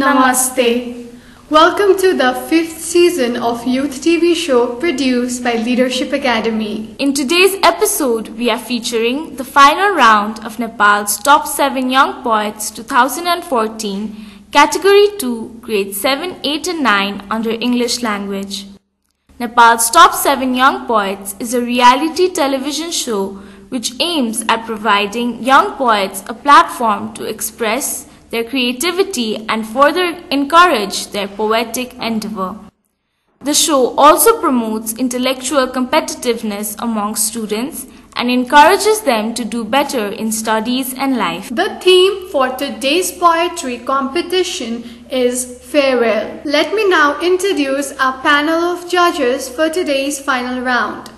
Namaste. Welcome to the 5th season of Youth TV show produced by Leadership Academy. In today's episode, we are featuring the final round of Nepal's Top 7 Young Poets 2014, Category 2, Grades 7, 8 and 9 under English Language. Nepal's Top 7 Young Poets is a reality television show which aims at providing young poets a platform to express their creativity and further encourage their poetic endeavor. The show also promotes intellectual competitiveness among students and encourages them to do better in studies and life. The theme for today's poetry competition is farewell. Let me now introduce our panel of judges for today's final round.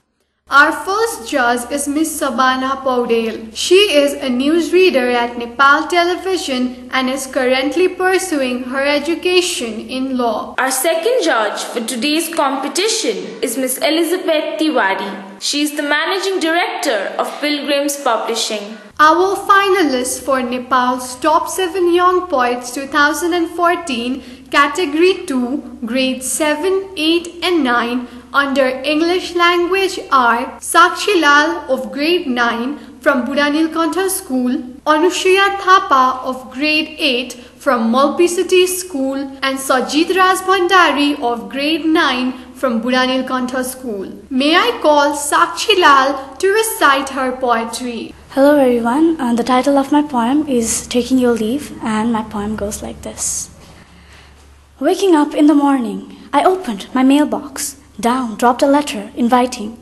Our first judge is Miss SABANA POUDEL. She is a newsreader at Nepal Television and is currently pursuing her education in law. Our second judge for today's competition is Miss Elizabeth TIWARI. She is the Managing Director of Pilgrims Publishing. Our finalists for Nepal's Top 7 Young Poets 2014, Category 2, Grades 7, 8 and 9 under English Language are Sakshi Lal of Grade 9 from Budanilkantha School, Anushya Thapa of Grade 8 from Mulpicity School and Sajid Raj Bhandari of Grade 9 from Budanilkantha School. May I call Sakshi Lal to recite her poetry. Hello everyone, the title of my poem is Taking Your Leave, and my poem goes like this. Waking up in the morning, I opened my mailbox. Down dropped a letter inviting.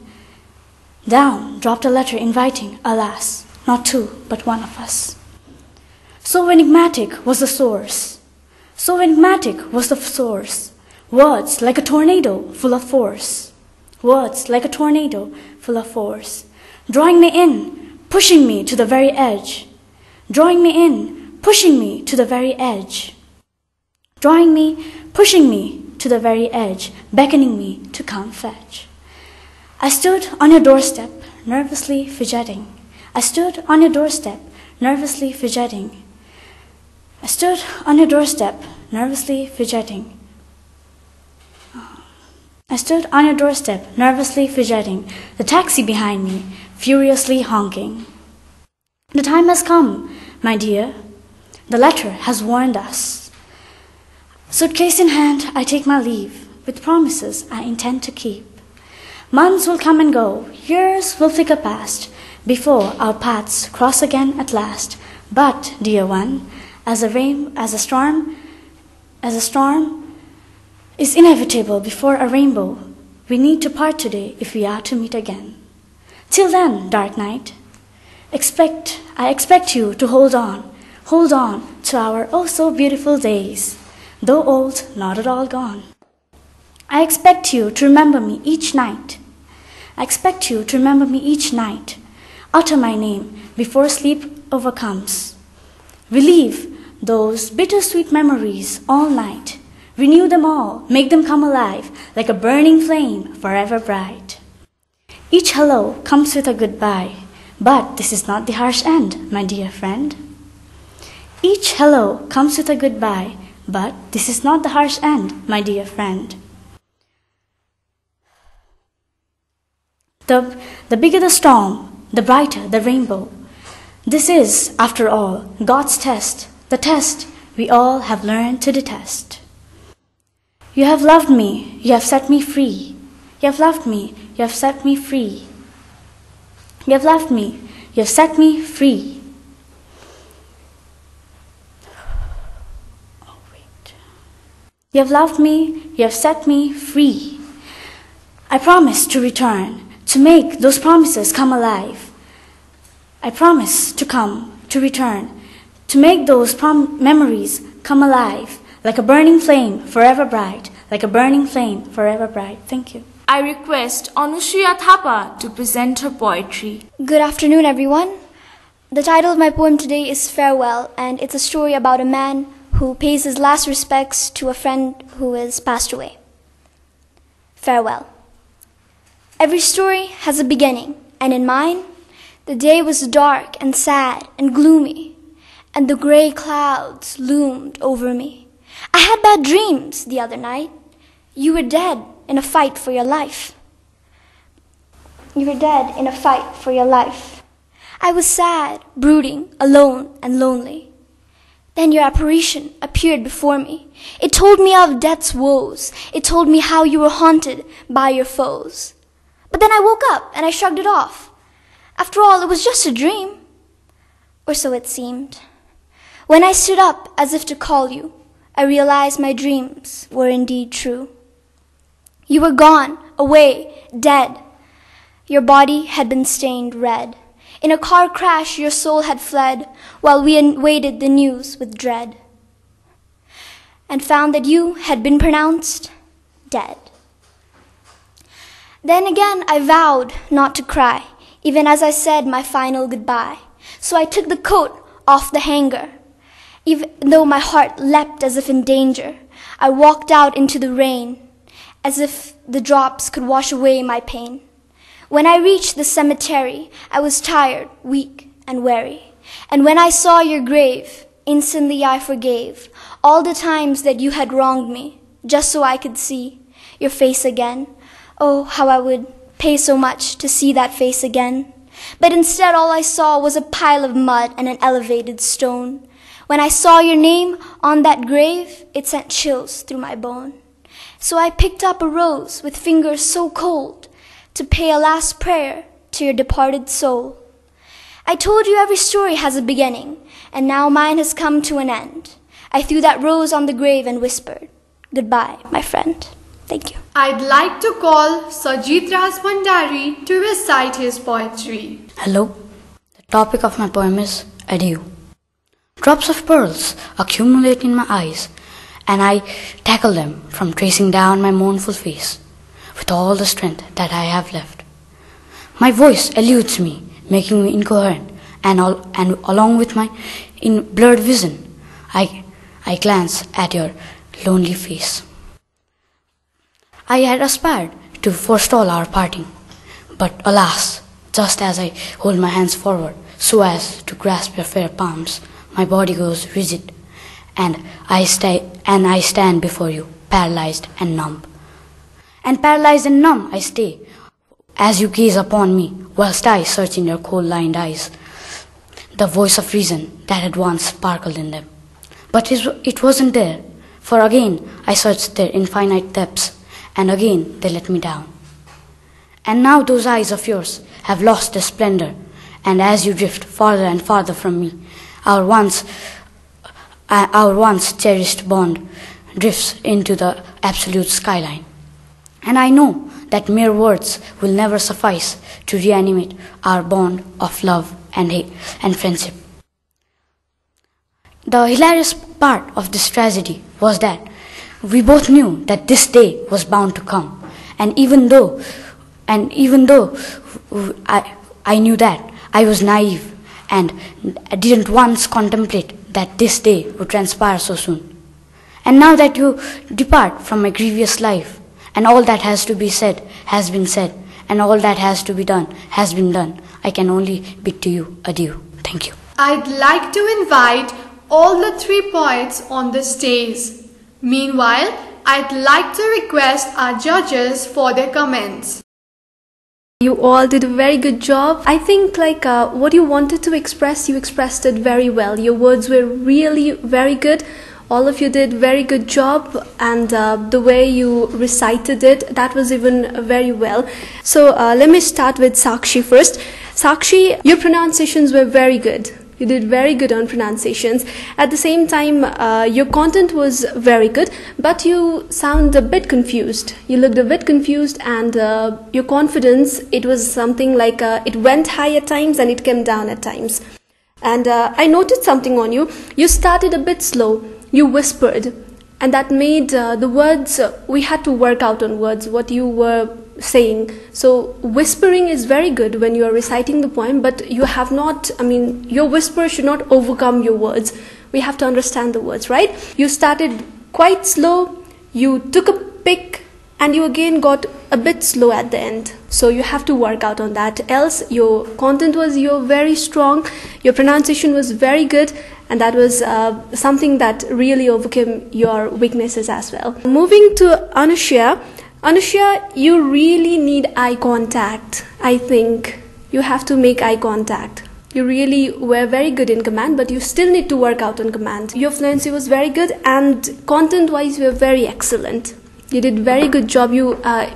Alas, not two, but one of us. So enigmatic was the source. Words like a tornado full of force. Drawing me in, pushing me to the very edge. Beckoning me to come fetch. I stood on your doorstep, nervously fidgeting. I stood on your doorstep, nervously fidgeting. The taxi behind me, furiously honking. The time has come, my dear. The letter has warned us. Suitcase in hand, I take my leave, with promises I intend to keep. Months will come and go, years will flicker past, before our paths cross again at last. But, dear one, as a storm is inevitable before a rainbow, we need to part today if we are to meet again. Till then, dark night, I expect you to hold on to our oh so beautiful days. Though old, not at all gone. I expect you to remember me each night. Utter my name before sleep overcomes. Relive those bittersweet memories all night. Renew them all, make them come alive, like a burning flame forever bright. Each hello comes with a goodbye, but this is not the harsh end, my dear friend. But this is not the harsh end, my dear friend. The bigger the storm, the brighter the rainbow. This is, after all, God's test, the test we all have learned to detest. You have loved me, you have set me free. You have loved me, you have set me free. You have loved me, you have set me free. You have loved me, you have set me free. I promise to return, to make those promises come alive. I promise to return, to make those memories come alive, like a burning flame forever bright, Thank you. I request Anushya Thapa to present her poetry. Good afternoon, everyone. The title of my poem today is Farewell, and it's a story about a man who pays his last respects to a friend who has passed away. Farewell. Every story has a beginning, and in mine, the day was dark and sad and gloomy, and the gray clouds loomed over me. I had bad dreams the other night. You were dead in a fight for your life. You were dead in a fight for your life. I was sad, brooding, alone and lonely. Then your apparition appeared before me. It told me of death's woes. It told me how you were haunted by your foes. But then I woke up and I shrugged it off. After all, it was just a dream. Or so it seemed. When I stood up as if to call you, I realized my dreams were indeed true. You were gone, away, dead. Your body had been stained red. In a car crash, your soul had fled, while we awaited the news with dread, and found that you had been pronounced dead. Then again I vowed not to cry, even as I said my final goodbye. So I took the coat off the hanger. Even though my heart leapt as if in danger, I walked out into the rain, as if the drops could wash away my pain. When I reached the cemetery, I was tired, weak, and weary. And when I saw your grave, instantly I forgave all the times that you had wronged me, just so I could see your face again. Oh, how I would pay so much to see that face again. But instead all I saw was a pile of mud and an elevated stone. When I saw your name on that grave, it sent chills through my bone. So I picked up a rose with fingers so cold to pay a last prayer to your departed soul. I told you every story has a beginning, and now mine has come to an end. I threw that rose on the grave and whispered, "Goodbye, my friend." Thank you. I'd like to call Sajid Ras Bhandari to recite his poetry. Hello. The topic of my poem is Adieu. Drops of pearls accumulate in my eyes, and I tackle them from tracing down my mournful face with all the strength that I have left. My voice eludes me, making me incoherent, and along with my blurred vision, I glance at your lonely face. I had aspired to forestall our parting, but alas, just as I hold my hands forward so as to grasp your fair palms, my body goes rigid, and I stand before you, paralyzed and numb. And paralyzed and numb I stay, as you gaze upon me, whilst I search in your cold-lined eyes the voice of reason that had once sparkled in them. But it wasn't there, for again I searched their infinite depths, and again they let me down. And now those eyes of yours have lost their splendor, and as you drift farther and farther from me, our once cherished bond drifts into the absolute skyline. And I know that mere words will never suffice to reanimate our bond of love and hate and friendship. The hilarious part of this tragedy was that we both knew that this day was bound to come, and even though I knew that, I was naive and didn't once contemplate that this day would transpire so soon. And now that you depart from my grievous life, and all that has to be said has been said, and all that has to be done has been done, I can only bid to you adieu. Thank you. I'd like to invite all the three poets on the stage. Meanwhile, I'd like to request our judges for their comments. You all did a very good job. I think what you wanted to express, you expressed it very well. Your words were really very good. All of you did very good job, and the way you recited it, that was even very well. So let me start with Sakshi first. Sakshi, your pronunciations were very good. You did very good on pronunciations. At the same time, your content was very good, but you sound a bit confused. You looked a bit confused, and your confidence, it was something like it went high at times and it came down at times. And I noticed something on you. You started a bit slow. You whispered, and that made the words, we had to work out on words, what you were saying. So whispering is very good when you are reciting the poem, but you have not, your whisper should not overcome your words. We have to understand the words, right? You started quite slow, you took a pick, and you again got a bit slow at the end. So you have to work out on that. Else your content was very strong, your pronunciation was very good, and that was something that really overcame your weaknesses as well. Moving to Anushya. Anushya, you really need eye contact. I think you have to make eye contact. You really were very good in command, but you still need to work out on command. Your fluency was very good, and content-wise, you were very excellent. You did very good job.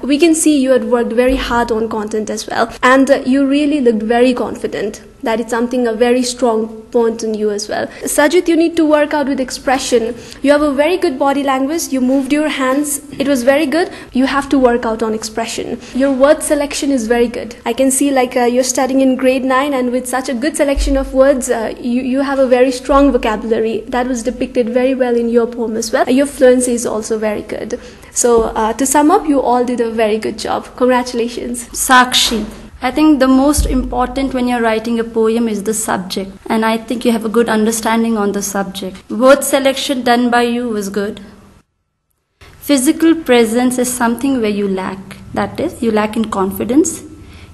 We can see you had worked very hard on content as well, and you really looked very confident. That is something, a very strong point in you as well. Sajid, you need to work out with expression. You have a very good body language. You moved your hands. It was very good. You have to work out on expression. Your word selection is very good. I can see you're studying in grade 9, and with such a good selection of words, you have a very strong vocabulary. That was depicted very well in your poem as well. Your fluency is also very good. So to sum up, you all did a very good job. Congratulations. Sakshi, I think the most important when you're writing a poem is the subject, and I think you have a good understanding on the subject. Word selection done by you was good. Physical presence is something where you lack. That is, you lack in confidence,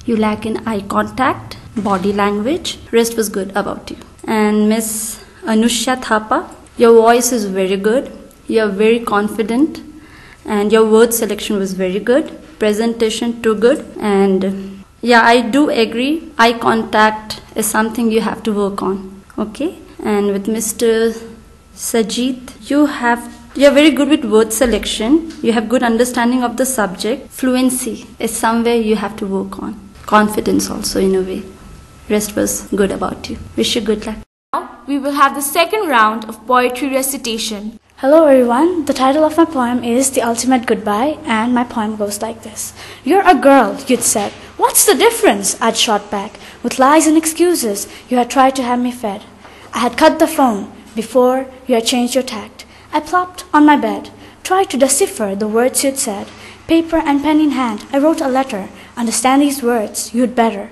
you lack in eye contact, body language. Rest was good about you. And Miss Anushya Thapa, your voice is very good. You're very confident, and your word selection was very good. Presentation too good. And yeah, I do agree. Eye contact is something you have to work on. Okay. And with Mr. Sajid, you're very good with word selection. You have good understanding of the subject. Fluency is somewhere you have to work on. Confidence also in a way. Rest was good about you. Wish you good luck. Now we will have the second round of poetry recitation. Hello everyone, the title of my poem is The Ultimate Goodbye, and my poem goes like this. You're a girl, you'd said. What's the difference? I'd shot back. With lies and excuses, you had tried to have me fed. I had cut the phone before you had changed your tact. I plopped on my bed, tried to decipher the words you'd said. Paper and pen in hand, I wrote a letter. Understand these words, you'd better.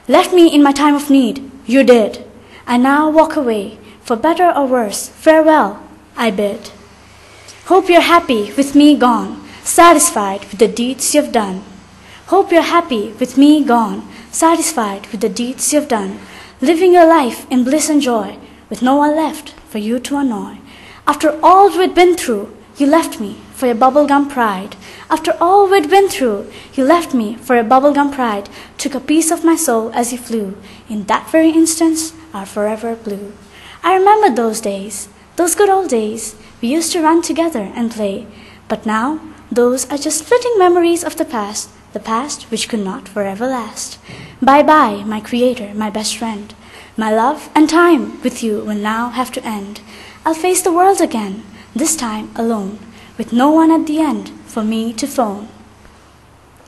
Left me in my time of need, you did. I now walk away, for better or worse, farewell, I bid. Hope you're happy with me gone, satisfied with the deeds you've done. Hope you're happy with me gone, satisfied with the deeds you've done. Living your life in bliss and joy, with no one left for you to annoy. After all we'd been through, you left me for your bubblegum pride. After all we'd been through, you left me for your bubblegum pride. Took a piece of my soul as you flew. In that very instance, our forever blue. I remember those days. Those good old days, we used to run together and play. But now, those are just fleeting memories of the past which could not forever last. Bye-bye, my creator, my best friend. My love and time with you will now have to end. I'll face the world again, this time alone, with no one at the end for me to phone.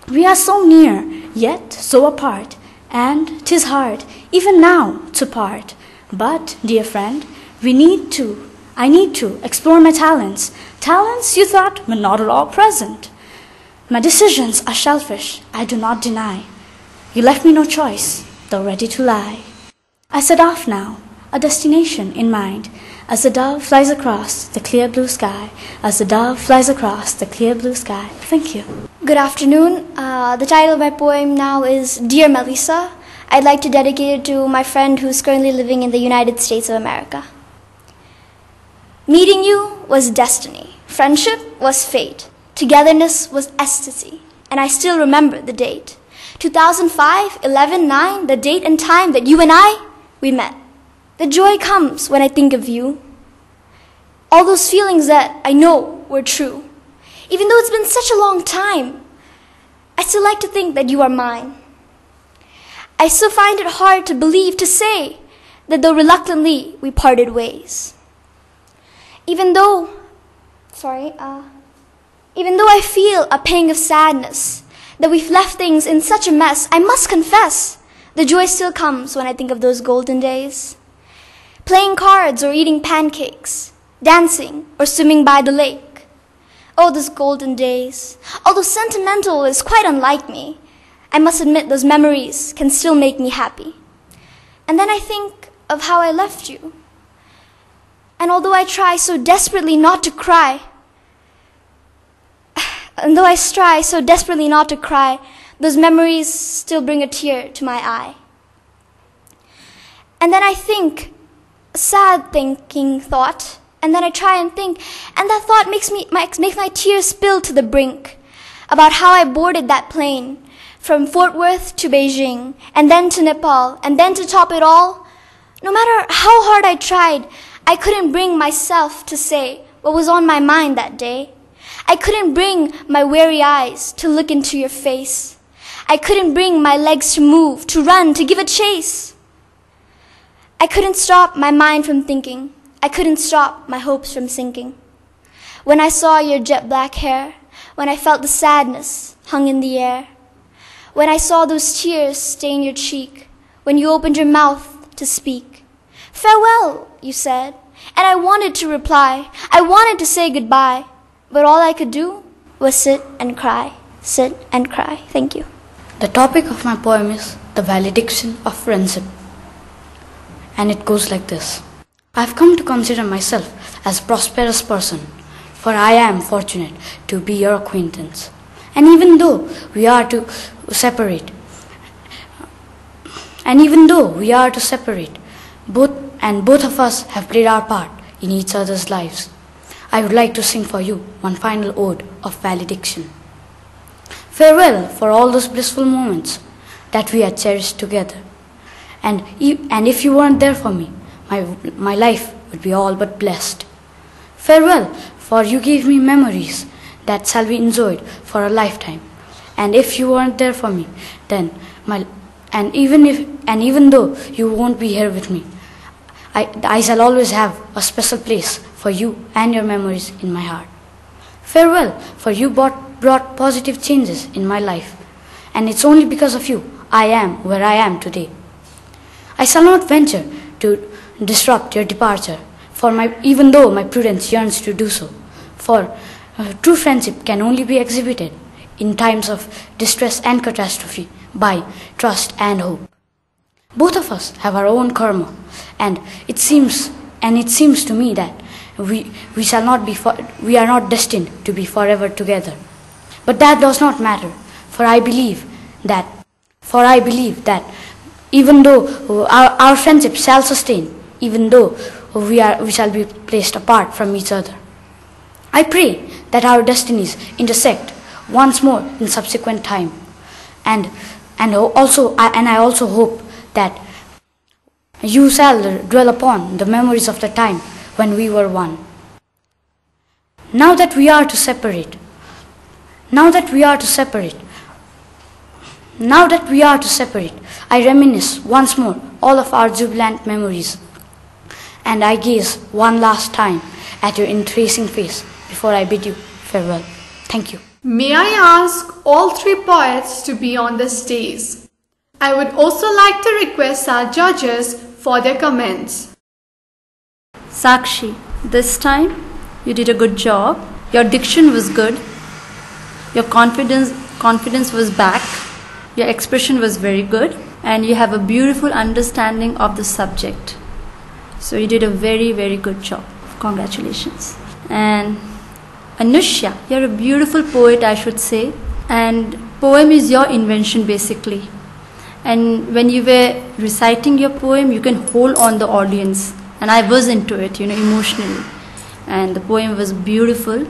We are so near, yet so apart, and 'tis hard, even now, to part. But, dear friend, I need to explore my talents. Talents you thought were not at all present. My decisions are selfish, I do not deny. You left me no choice, though ready to lie. I set off now, a destination in mind, as the dove flies across the clear blue sky, as the dove flies across the clear blue sky. Thank you. Good afternoon. The title of my poem now is Dear Melissa. I'd like to dedicate it to my friend who's currently living in the United States of America. Meeting you was destiny. Friendship was fate. Togetherness was ecstasy. And I still remember the date. 2005, 11/9, the date and time that you and we met. The joy comes when I think of you. All those feelings that I know were true. Even though it's been such a long time, I still like to think that you are mine. I still find it hard to believe, to say, that though reluctantly we parted ways. Even though I feel a pang of sadness that we've left things in such a mess, I must confess, the joy still comes when I think of those golden days. Playing cards or eating pancakes, dancing or swimming by the lake. Oh, those golden days. Although sentimental is quite unlike me, I must admit those memories can still make me happy. And then I think of how I left you. And although I try so desperately not to cry, And though I try so desperately not to cry, those memories still bring a tear to my eye. And then I think, a sad thinking thought, and then I try and think, and that thought makes my tears spill to the brink, about how I boarded that plane from Fort Worth to Beijing, and then to Nepal, and then to top it all, no matter how hard I tried, I couldn't bring myself to say what was on my mind that day. I couldn't bring my weary eyes to look into your face. I couldn't bring my legs to move, to run, to give a chase. I couldn't stop my mind from thinking. I couldn't stop my hopes from sinking. When I saw your jet black hair, when I felt the sadness hung in the air, when I saw those tears stain your cheek, when you opened your mouth to speak. Farewell, you said, and I wanted to reply. I wanted to say goodbye, but all I could do was sit and cry, sit and cry. Thank you. The topic of my poem is the valediction of friendship. And it goes like this. I have come to consider myself as a prosperous person, for I am fortunate to be your acquaintance. And even though we are to separate, both of us have played our part in each other's lives, I would like to sing for you one final ode of valediction. Farewell for all those blissful moments that we had cherished together. And if you weren't there for me, my life would be all but blessed. Farewell, for you gave me memories that shall be enjoyed for a lifetime. And if you weren't there for me, then even though you won't be here with me, I shall always have a special place for you and your memories in my heart. Farewell, for you brought positive changes in my life, and it's only because of you I am where I am today. I shall not venture to disrupt your departure, even though my prudence yearns to do so. For true friendship can only be exhibited in times of distress and catastrophe by trust and hope. Both of us have our own karma, and it seems to me that we are not destined to be forever together. But that does not matter, for I believe that even though our friendship shall sustain, even though we shall be placed apart from each other, I pray that our destinies intersect once more in subsequent time, and I also hope that you shall dwell upon the memories of the time when we were one. Now that we are to separate, I reminisce once more all of our jubilant memories, and I gaze one last time at your entracing face before I bid you farewell. Thank you. May I ask all three poets to be on the stage? I would also like to request our judges for their comments. Sakshi, this time you did a good job. Your diction was good. Your confidence was back. Your expression was very good. And you have a beautiful understanding of the subject. So you did a very, very good job. Congratulations. And Anushya, you're a beautiful poet, I should say. And poem is your invention basically. And when you were reciting your poem, you can hold on the audience. And I was into it, emotionally. And the poem was beautiful.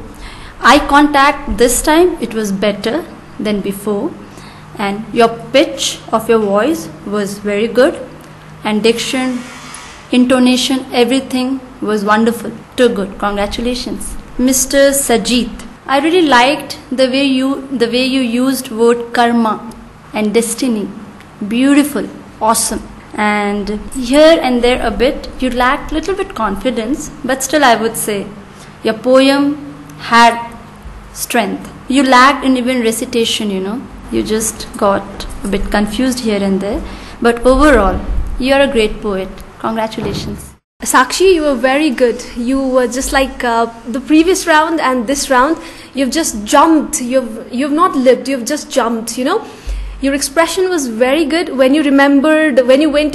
Eye contact this time, it was better than before. And your pitch of your voice was very good. And diction, intonation, everything was wonderful. Too good. Congratulations. Mr. Sajid, I really liked the way you used word karma and destiny. Beautiful, awesome. And here and there a bit, you lacked little bit confidence, but still I would say your poem had strength. You lacked in even recitation, You just got a bit confused here and there. But overall, you are a great poet. Congratulations. Sakshi, you were very good. You were just like the previous round and this round. You've just jumped. You've not lived. You've just jumped. Your expression was very good when you remembered when you went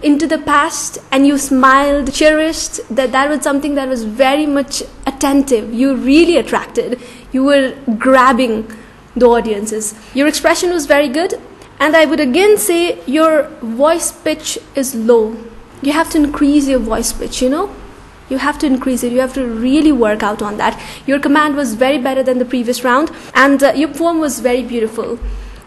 into the past and you smiled, cherished, that was something that was very much attentive. You really attracted. You were grabbing the audiences. Your expression was very good, and I would again say your voice pitch is low. You have to increase your voice pitch, you know? You have to increase it. You have to really work out on that. Your command was very better than the previous round, and your poem was very beautiful.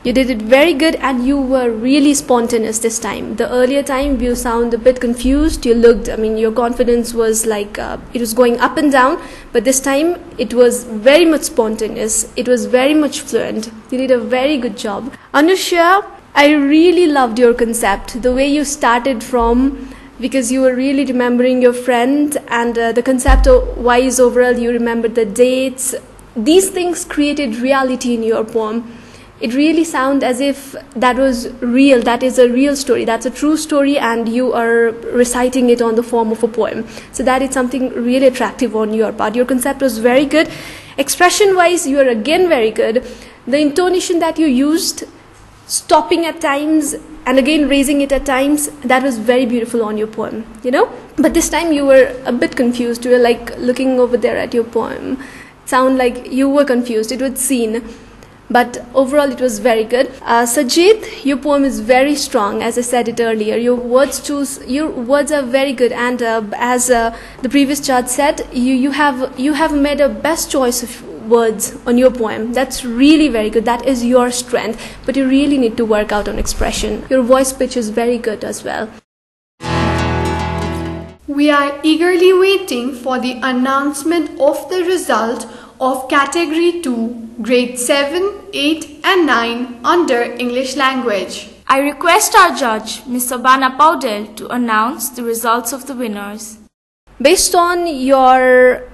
You did it very good, and you were really spontaneous this time. The earlier time you sound a bit confused. You looked, your confidence was like, it was going up and down, but this time it was very much spontaneous. It was very much fluent. You did a very good job. Anushya, I really loved your concept, the way you started from, because you were really remembering your friend, and the concept wise overall, you remembered the dates. These things created reality in your poem. It really sounds as if that was real, that is a real story, that's a true story, and you are reciting it on the form of a poem. So that is something really attractive on your part. Your concept was very good. Expression-wise, you are again very good. The intonation that you used, stopping at times and again raising it at times, that was very beautiful on your poem, you know? But this time you were a bit confused. You were like looking over there at your poem. It sounded like you were confused. It was seen. But overall, it was very good. Sajid, your poem is very strong, as I said it earlier. Your words are very good, and as the previous judge said, you have made a best choice of words on your poem. That's really very good. That is your strength. But you really need to work out on expression. Your voice pitch is very good as well. We are eagerly waiting for the announcement of the result of Category 2, Grade 7, 8 and 9 under English Language. I request our judge, Ms. SABANA POUDEL, to announce the results of the winners. Based on your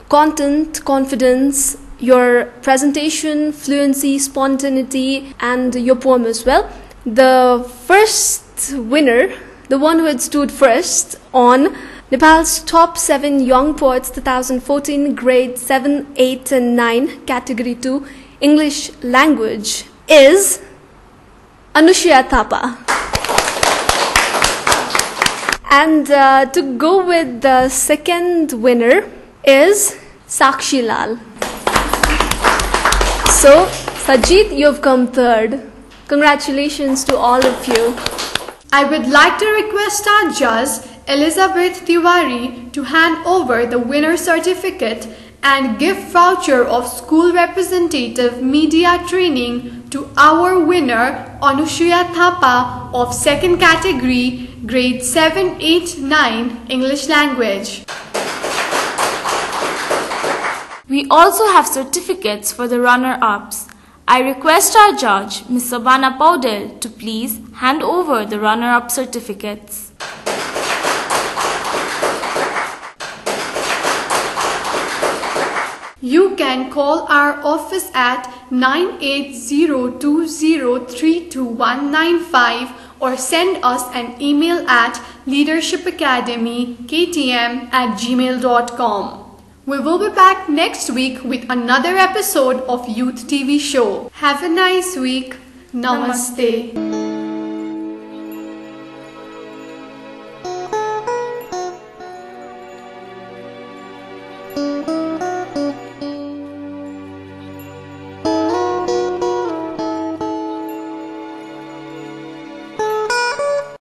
content, confidence, your presentation, fluency, spontaneity, and your poem as well, the first winner, the one who had stood first on Nepal's Top 7 Young Poets 2014, Grade 7, 8 and 9, Category 2, English Language, is Anushya Thapa. And to go with the second winner is Sakshi Lal. So, Sajid, you've come third. Congratulations to all of you. I would like to request our judge, Elizabeth Tiwari, to hand over the winner certificate and gift voucher of school representative media training to our winner, Anushya Thapa of second category, grade 7, 8, 9, English Language. We also have certificates for the runner-ups. I request our judge, Ms. SABANA POUDEL, to please hand over the runner-up certificates. You can call our office at 9802032195 or send us an email at leadershipacademyktm@gmail.com. We will be back next week with another episode of Youth TV Show. Have a nice week. Namaste.